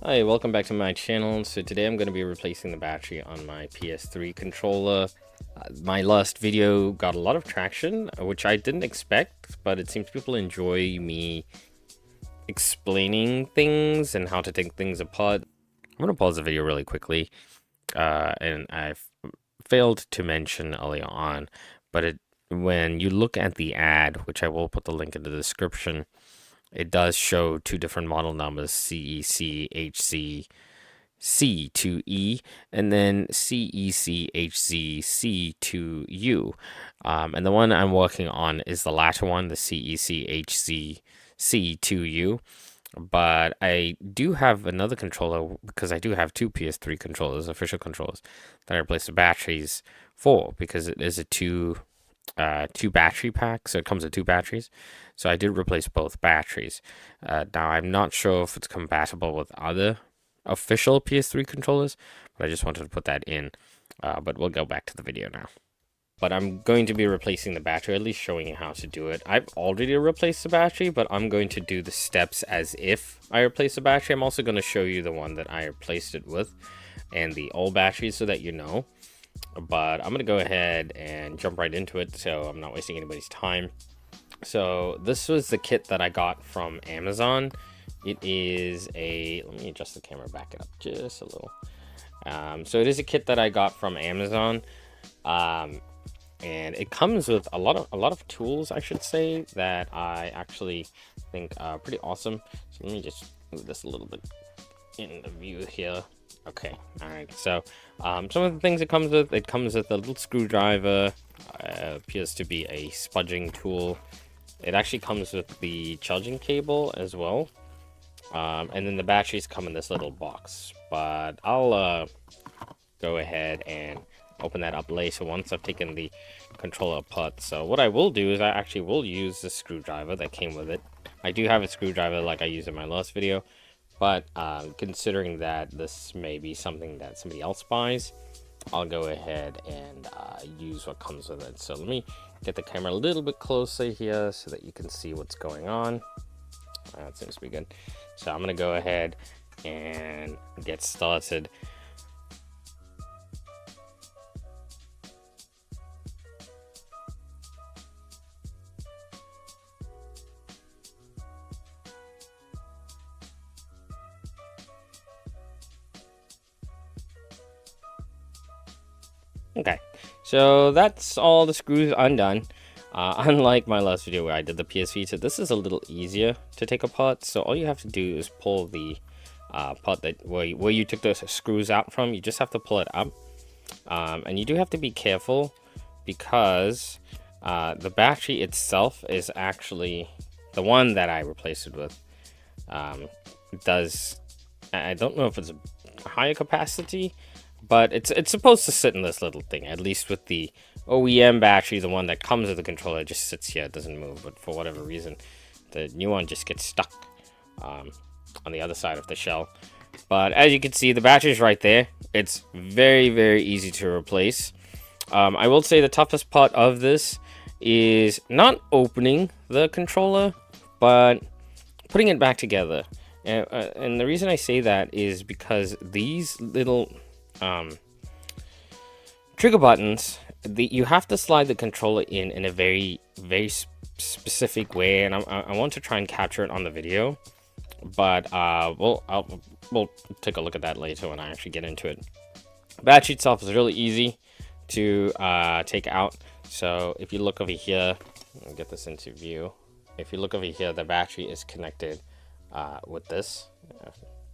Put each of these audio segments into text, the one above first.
Hi, welcome back to my channel. So today I'm going to be replacing the battery on my PS3 controller. My last video got a lot of traction, which I didn't expect, but it seems people enjoy me explaining things and how to take things apart. I'm going to pause the video really quickly, and I've failed to mention earlier on, but when you look at the ad, which I will put the link in the description, it does show two different model numbers, CEC, HC, C2E, and then CEC, HC, C2U. And the one I'm working on is the latter one, the CEC, HC, C2U. But I do have another controller, because I do have two PS3 controllers, official controllers, that I replace the batteries for, because it is a two battery pack, so it comes with two batteries. So I did replace both batteries. Now I'm not sure if it's compatible with other official PS3 controllers, but I just wanted to put that in. But we'll go back to the video now. But I'm going to be replacing the battery, at least showing you how to do it. I've already replaced the battery, but I'm going to do the steps as if I replace the battery. I'm also going to show you the one that I replaced it with and the old battery so that you know. But I'm going to go ahead and jump right into it so I'm not wasting anybody's time. So this was the kit that I got from Amazon. It is let me adjust the camera, back it up just a little. So it is a kit that I got from Amazon. And it comes with a lot of tools, I should say, that I actually think are pretty awesome. So let me just move this a little bit in the view here. Okay, all right. So some of the things it comes with a little screwdriver, appears to be a spudging tool. It actually comes with the charging cable as well, and then the batteries come in this little box. But I'll go ahead and open that up later once I've taken the controller apart. So what I will do is I actually will use the screwdriver that came with it. I do have a screwdriver like I used in my last video, but considering that this may be something that somebody else buys, I'll go ahead and use what comes with it. So let me get the camera a little bit closer here so that you can see what's going on. That seems to be good. So I'm going to go ahead and get started. Okay, so that's all the screws undone. Unlike my last video where I did the PS Vita, this is a little easier to take apart. So all you have to do is pull the part where you took the screws out from. You just have to pull it up, and you do have to be careful because the battery itself is actually the one that I replaced it with. I don't know if it's a higher capacity, but it's supposed to sit in this little thing. At least with the OEM battery, the one that comes with the controller, just sits here, it doesn't move. But for whatever reason, the new one just gets stuck on the other side of the shell. But as you can see, the battery is right there. It's very, very easy to replace. I will say the toughest part of this is not opening the controller, but putting it back together. And the reason I say that is because these little trigger buttons, you have to slide the controller in a very, very specific way, and I want to try and capture it on the video, but we'll take a look at that later when I actually get into it. The battery itself is really easy to take out. So if you look over here, I'll get this into view. If you look over here, the battery is connected with this.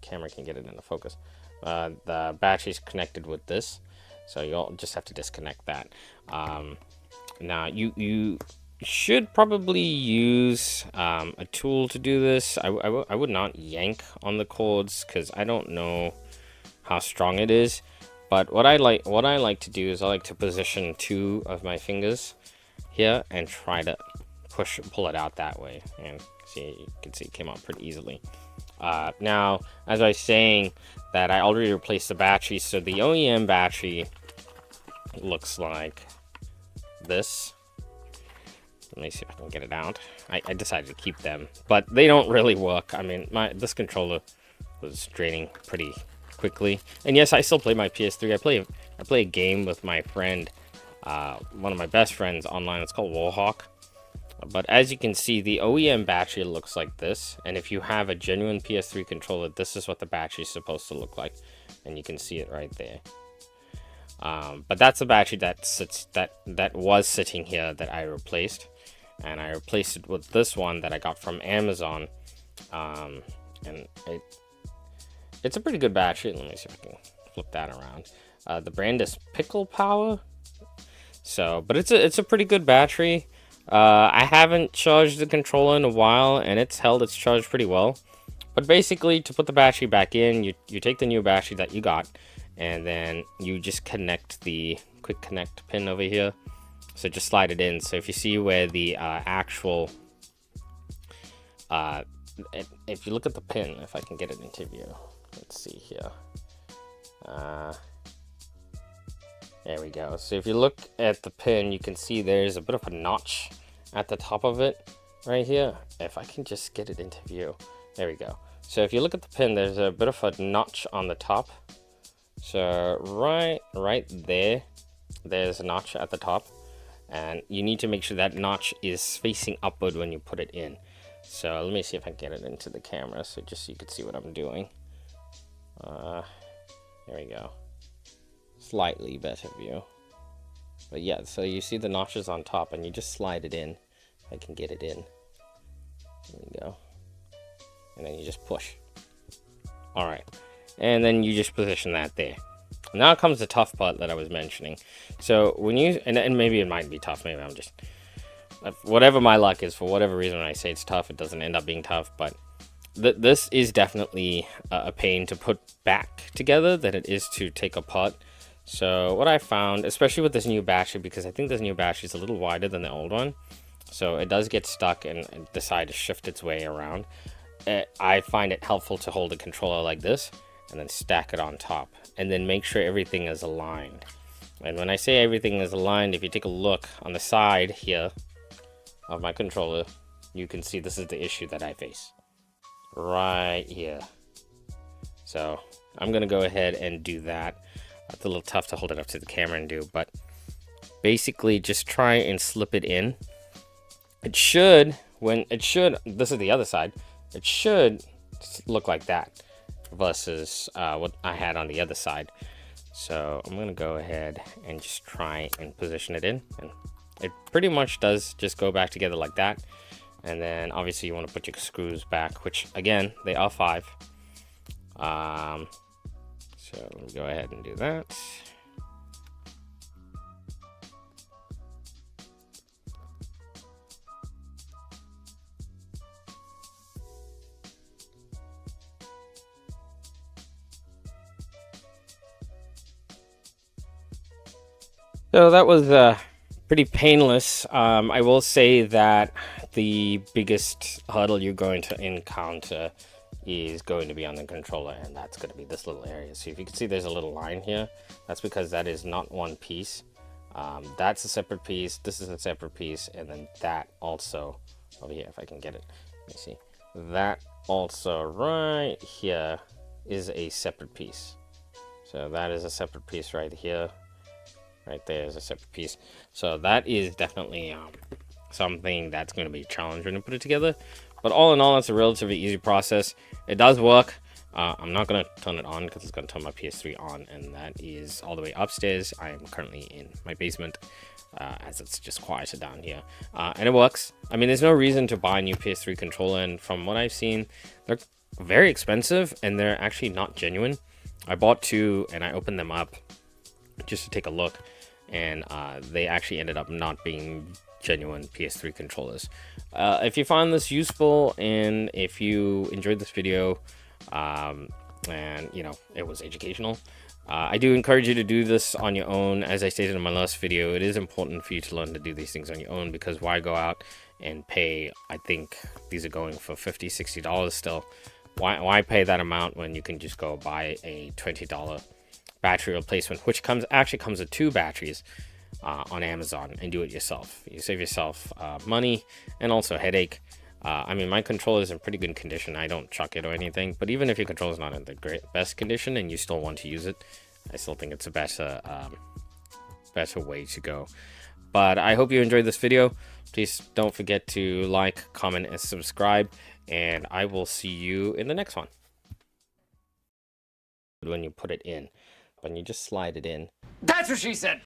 Camera can get it into focus. The battery is connected with this, so you'll just have to disconnect that. Now you should probably use a tool to do this. I would not yank on the cords because I don't know how strong it is. But what I like to do is I like to position two of my fingers here and try to pull it out that way. And see, you can see it came out pretty easily. Now, as I was saying, that I already replaced the battery, so the OEM battery looks like this. Let me see if I can get it out. I decided to keep them, but they don't really work. I mean, this controller was draining pretty quickly. And yes, I still play my PS3. I play a game with my friend, one of my best friends online. It's called Dualshock. But as you can see, the OEM battery looks like this, and if you have a genuine PS3 controller, this is what the battery is supposed to look like, and you can see it right there. But that's the battery that was sitting here that I replaced, and I replaced it with this one that I got from Amazon, and it's a pretty good battery. Let me see if I can flip that around. The brand is Pickle Power, but it's a pretty good battery. I haven't charged the controller in a while, and it's held its charge pretty well. But basically, to put the battery back in, you take the new battery that you got, and then you just connect the quick connect pin over here. So just slide it in. So if you see where the actual, if you look at the pin, if I can get it into view, let's see here. There we go. So if you look at the pin, you can see there's a bit of a notch at the top of it right here. If I can just get it into view. There we go. So if you look at the pin, there's a bit of a notch on the top. So right there, there's a notch at the top. And you need to make sure that notch is facing upward when you put it in. So let me see if I can get it into the camera, so just so you can see what I'm doing. There we go. Slightly better view. But yeah, so you see the notches on top, and you just slide it in. If I can get it in. There we go. And then you just push. Alright. And then you just position that there. Now comes the tough part that I was mentioning. So when you, and maybe it might be tough, maybe I'm just, whatever my luck is, for whatever reason when I say it's tough, it doesn't end up being tough, but this is definitely a pain to put back together than it is to take apart. So what I found, especially with this new battery, because I think this new battery is a little wider than the old one, so it does get stuck and decide to shift its way around. I find it helpful to hold a controller like this and then stack it on top, and then make sure everything is aligned. And when I say everything is aligned, if you take a look on the side here of my controller, you can see this is the issue that I face right here. So I'm gonna go ahead and do that. It's a little tough to hold it up to the camera and do, but basically just try and slip it in. It should, this is the other side, it should look like that versus what I had on the other side. So I'm gonna go ahead and just try and position it in, and it pretty much does just go back together like that. And then obviously you want to put your screws back, which again, they are 5. So let me go ahead and do that. So that was pretty painless. I will say that the biggest hurdle you're going to encounter is going to be on the controller, and that's going to be this little area. So if you can see there's a little line here, that's because that is not one piece. That's a separate piece, this is a separate piece, and then that also over here, if I can get it, let me see, that also right here is a separate piece. So that is a separate piece right here. Right there is a separate piece. So that is definitely something that's going to be challenging to put it together. But all in all, it's a relatively easy process. It does work. I'm not going to turn it on because it's going to turn my PS3 on, and that is all the way upstairs. I am currently in my basement as it's just quieter down here. And it works. I mean, there's no reason to buy a new PS3 controller, and from what I've seen, they're very expensive and they're actually not genuine. I bought 2 and I opened them up just to take a look, and they actually ended up not being genuine PS3 controllers. If you found this useful, and if you enjoyed this video, and you know, it was educational, I do encourage you to do this on your own. As I stated in my last video, it is important for you to learn to do these things on your own, because why go out and pay, I think these are going for $50-$60 still. Why pay that amount when you can just go buy a $20 battery replacement, which actually comes with 2 batteries on Amazon, and do it yourself. You save yourself money and also headache. I mean, my controller is in pretty good condition. I don't chuck it or anything. But even if your controller is not in the best condition and you still want to use it, I still think it's a better way to go. But I hope you enjoyed this video. Please don't forget to like, comment, and subscribe. And I will see you in the next one. When you put it in, when you just slide it in. That's what she said!